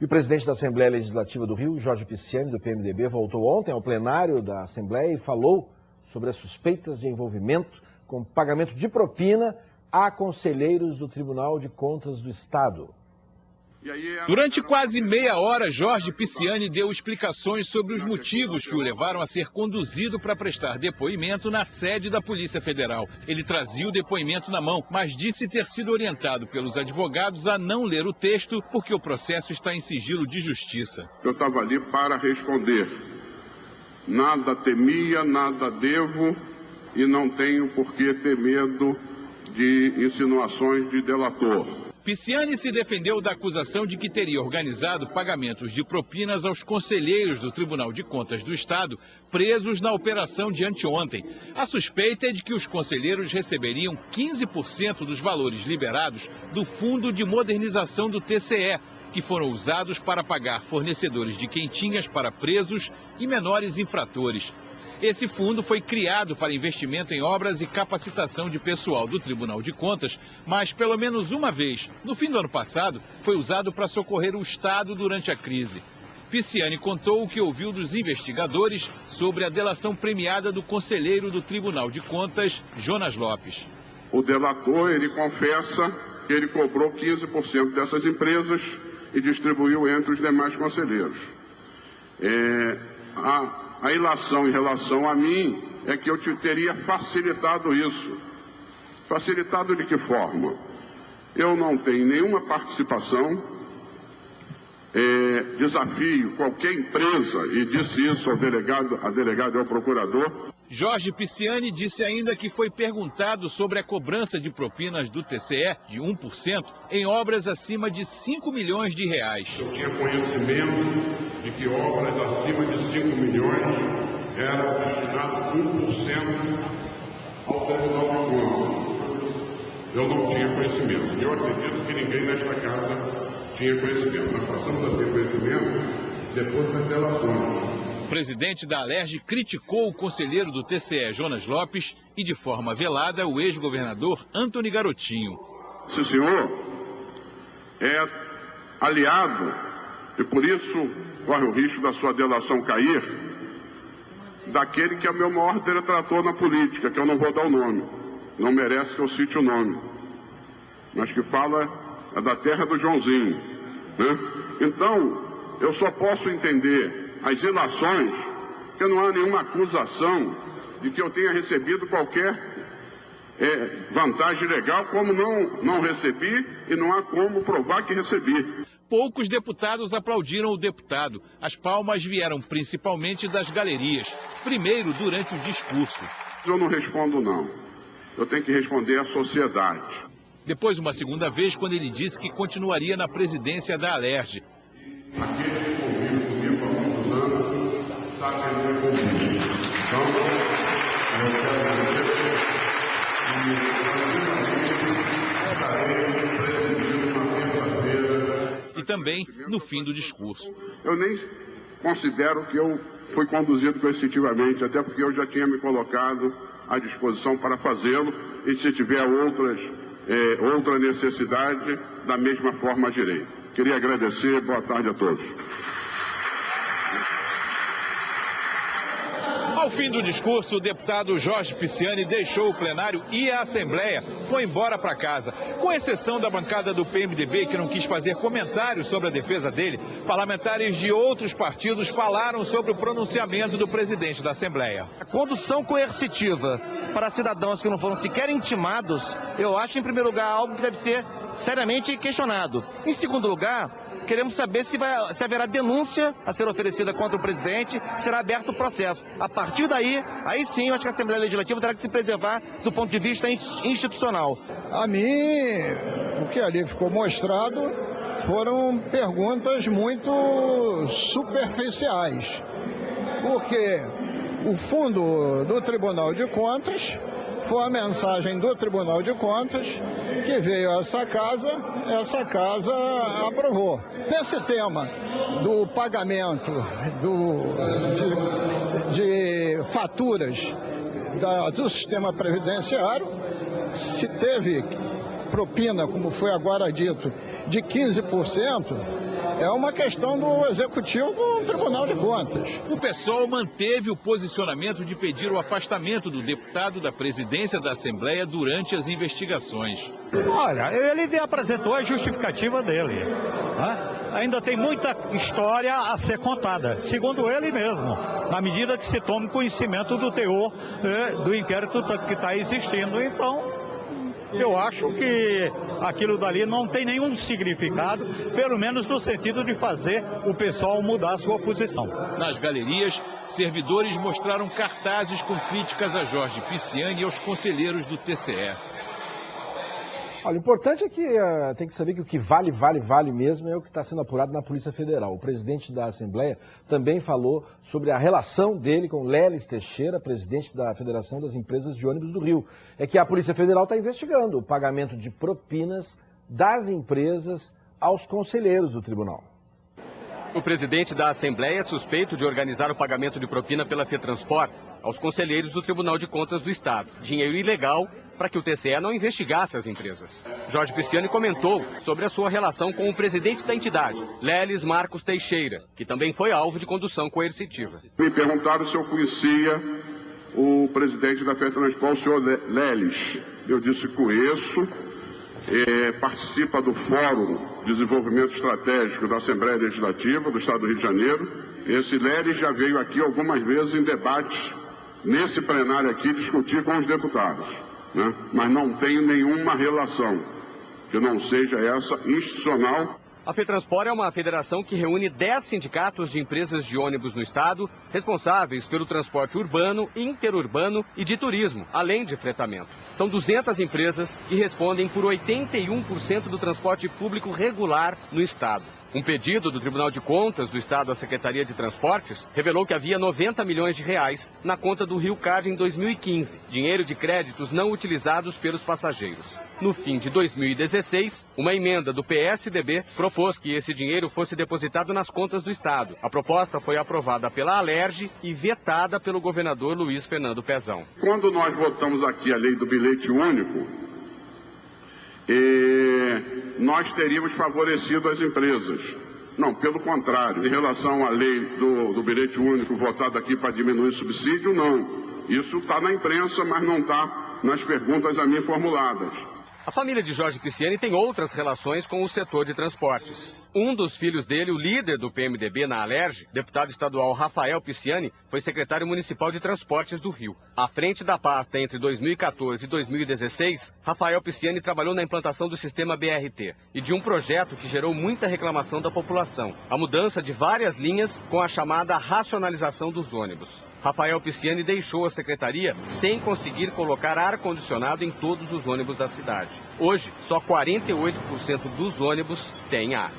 E o presidente da Assembleia Legislativa do Rio, Jorge Pisciani, do PMDB, voltou ontem ao plenário da Assembleia e falou sobre as suspeitas de envolvimento com pagamento de propina a conselheiros do Tribunal de Contas do Estado. Durante quase meia hora, Jorge Pisciani deu explicações sobre os motivos que o levaram a ser conduzido para prestar depoimento na sede da Polícia Federal. Ele trazia o depoimento na mão, mas disse ter sido orientado pelos advogados a não ler o texto porque o processo está em sigilo de justiça. Eu estava ali para responder. Nada temia, nada devo e não tenho por que ter medo de insinuações de delator. Pisciani se defendeu da acusação de que teria organizado pagamentos de propinas aos conselheiros do Tribunal de Contas do Estado presos na operação de anteontem. A suspeita é de que os conselheiros receberiam 15% dos valores liberados do Fundo de Modernização do TCE, que foram usados para pagar fornecedores de quentinhas para presos e menores infratores. Esse fundo foi criado para investimento em obras e capacitação de pessoal do Tribunal de Contas, mas pelo menos uma vez, no fim do ano passado, foi usado para socorrer o Estado durante a crise. Pisciani contou o que ouviu dos investigadores sobre a delação premiada do conselheiro do Tribunal de Contas, Jonas Lopes. O delator, ele confessa que ele cobrou 15% dessas empresas e distribuiu entre os demais conselheiros. A ilação em relação a mim é que eu te teria facilitado isso. Facilitado de que forma? Eu não tenho nenhuma participação, desafio qualquer empresa, e disse isso ao delegado e ao procurador. Jorge Pisciani disse ainda que foi perguntado sobre a cobrança de propinas do TCE de 1% em obras acima de 5 milhões de reais. Eu tinha conhecimento de que obras acima de 5 milhões eram destinadas 1% ao Tribunal de Contas. Eu não tinha conhecimento. E eu acredito que ninguém nesta casa tinha conhecimento. Nós passamos a ter conhecimento depois das delações. O presidente da Alerj criticou o conselheiro do TCE, Jonas Lopes, e de forma velada o ex-governador Antony Garotinho. Esse senhor é aliado e por isso corre o risco da sua delação cair, daquele que é o meu maior detrator na política, que eu não vou dar o nome, não merece que eu cite o nome, mas que fala da terra do Joãozinho, né? Então, eu só posso entender as ilações, que não há nenhuma acusação de que eu tenha recebido qualquer vantagem legal, como não recebi e não há como provar que recebi. Poucos deputados aplaudiram o deputado. As palmas vieram principalmente das galerias. Primeiro, durante o discurso. Eu não respondo, não. Eu tenho que responder à sociedade. Depois, uma segunda vez, quando ele disse que continuaria na presidência da Alerj. Aqueles que convivem comigo há muitos anos sabem que ele é comigo. Então, eu quero dizer e também no fim do discurso. Eu nem considero que eu fui conduzido coercitivamente, até porque eu já tinha me colocado à disposição para fazê-lo, e se tiver outra necessidade, da mesma forma agirei. Queria agradecer, boa tarde a todos. Ao fim do discurso, o deputado Jorge Pisciani deixou o plenário e a Assembleia foi embora para casa. Com exceção da bancada do PMDB, que não quis fazer comentários sobre a defesa dele, parlamentares de outros partidos falaram sobre o pronunciamento do presidente da Assembleia. A condução coercitiva para cidadãos que não foram sequer intimados, eu acho, em primeiro lugar, algo que deve ser seriamente questionado. Em segundo lugar, queremos saber se haverá denúncia a ser oferecida contra o presidente, será aberto o processo. A partir daí, aí sim, eu acho que a Assembleia Legislativa terá que se preservar do ponto de vista institucional. A mim, o que ali ficou mostrado foram perguntas muito superficiais, porque o fundo do Tribunal de Contas foi a mensagem do Tribunal de Contas que veio a essa casa aprovou. Nesse tema do pagamento de faturas do sistema previdenciário, se teve propina, como foi agora dito, de 15%, é uma questão do executivo do Tribunal de Contas. O PSOL manteve o posicionamento de pedir o afastamento do deputado da presidência da Assembleia durante as investigações. Olha, ele apresentou a justificativa dele, né? Ainda tem muita história a ser contada, segundo ele mesmo, na medida que se tome conhecimento do teor do inquérito que está existindo. Então, eu acho que aquilo dali não tem nenhum significado, pelo menos no sentido de fazer o pessoal mudar a sua posição. Nas galerias, servidores mostraram cartazes com críticas a Jorge Pisciani e aos conselheiros do TCE. Olha, o importante é que tem que saber que o que vale mesmo é o que está sendo apurado na Polícia Federal. O presidente da Assembleia também falou sobre a relação dele com Leles Teixeira, presidente da Federação das Empresas de Ônibus do Rio. É que a Polícia Federal está investigando o pagamento de propinas das empresas aos conselheiros do tribunal. O presidente da Assembleia é suspeito de organizar o pagamento de propina pela FETransport aos conselheiros do Tribunal de Contas do Estado. Dinheiro ilegal para que o TCE não investigasse as empresas. Jorge Pisciani comentou sobre a sua relação com o presidente da entidade, Leles Marcos Teixeira, que também foi alvo de condução coercitiva. Me perguntaram se eu conhecia o presidente da FETransport, o senhor Leles. Eu disse que conheço, participa do Fórum de Desenvolvimento Estratégico da Assembleia Legislativa do Estado do Rio de Janeiro. Esse Leles já veio aqui algumas vezes em debates, nesse plenário aqui, discutir com os deputados. Né? Mas não tem nenhuma relação que não seja essa institucional. A FETransport é uma federação que reúne 10 sindicatos de empresas de ônibus no estado, responsáveis pelo transporte urbano, interurbano e de turismo, além de fretamento. São 200 empresas que respondem por 81% do transporte público regular no estado. Um pedido do Tribunal de Contas do Estado à Secretaria de Transportes revelou que havia 90 milhões de reais na conta do Rio Card em 2015, dinheiro de créditos não utilizados pelos passageiros. No fim de 2016, uma emenda do PSDB propôs que esse dinheiro fosse depositado nas contas do Estado. A proposta foi aprovada pela Alerj e vetada pelo governador Luiz Fernando Pezão. Quando nós votamos aqui a lei do bilhete único, nós teríamos favorecido as empresas. Não, pelo contrário. Em relação à lei do bilhete único votado aqui para diminuir subsídio, não. Isso está na imprensa, mas não está nas perguntas a mim formuladas. A família de Jorge Pisciani tem outras relações com o setor de transportes. Um dos filhos dele, o líder do PMDB na Alerj, deputado estadual Rafael Pisciani, foi secretário municipal de transportes do Rio. À frente da pasta entre 2014 e 2016, Rafael Pisciani trabalhou na implantação do sistema BRT e de um projeto que gerou muita reclamação da população, a mudança de várias linhas com a chamada racionalização dos ônibus. Rafael Pisciani deixou a secretaria sem conseguir colocar ar-condicionado em todos os ônibus da cidade. Hoje, só 48% dos ônibus têm ar.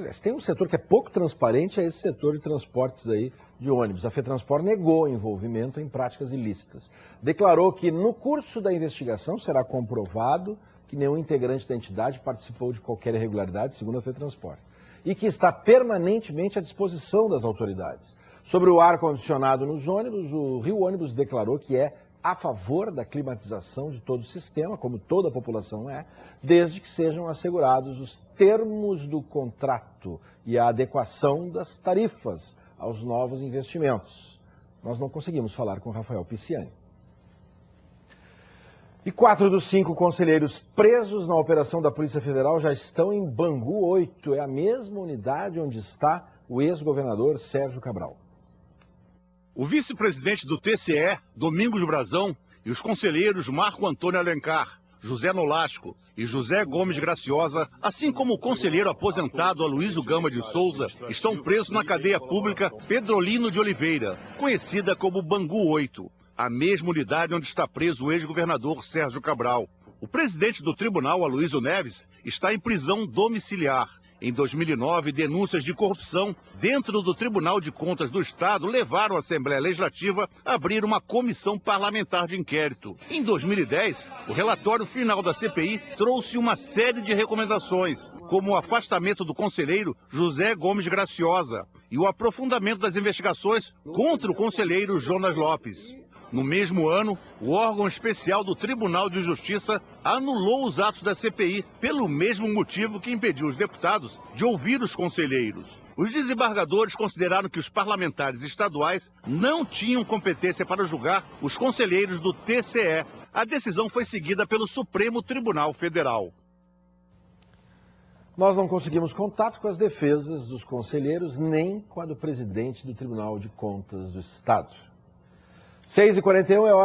Se tem um setor que é pouco transparente, é esse setor de transportes aí de ônibus. A FETransport negou envolvimento em práticas ilícitas. Declarou que no curso da investigação será comprovado que nenhum integrante da entidade participou de qualquer irregularidade, segundo a FETransport. E que está permanentemente à disposição das autoridades. Sobre o ar-condicionado nos ônibus, o Rio Ônibus declarou que é a favor da climatização de todo o sistema, como toda a população é, desde que sejam assegurados os termos do contrato e a adequação das tarifas aos novos investimentos. Nós não conseguimos falar com Rafael Pisciani. E 4 dos 5 conselheiros presos na operação da Polícia Federal já estão em Bangu 8. É a mesma unidade onde está o ex-governador Sérgio Cabral. O vice-presidente do TCE, Domingos Brazão, e os conselheiros Marco Antônio Alencar, José Nolasco e José Gomes Graciosa, assim como o conselheiro aposentado Aloysio Gama de Souza, estão presos na cadeia pública Pedrolino de Oliveira, conhecida como Bangu 8, a mesma unidade onde está preso o ex-governador Sérgio Cabral. O presidente do tribunal, Aloysio Neves, está em prisão domiciliar. Em 2009, denúncias de corrupção dentro do Tribunal de Contas do Estado levaram a Assembleia Legislativa a abrir uma comissão parlamentar de inquérito. Em 2010, o relatório final da CPI trouxe uma série de recomendações, como o afastamento do conselheiro José Gomes Graciosa e o aprofundamento das investigações contra o conselheiro Jonas Lopes. No mesmo ano, o órgão especial do Tribunal de Justiça anulou os atos da CPI pelo mesmo motivo que impediu os deputados de ouvir os conselheiros. Os desembargadores consideraram que os parlamentares estaduais não tinham competência para julgar os conselheiros do TCE. A decisão foi seguida pelo Supremo Tribunal Federal. Nós não conseguimos contato com as defesas dos conselheiros, nem com a do presidente do Tribunal de Contas do Estado. 6h41 é hora.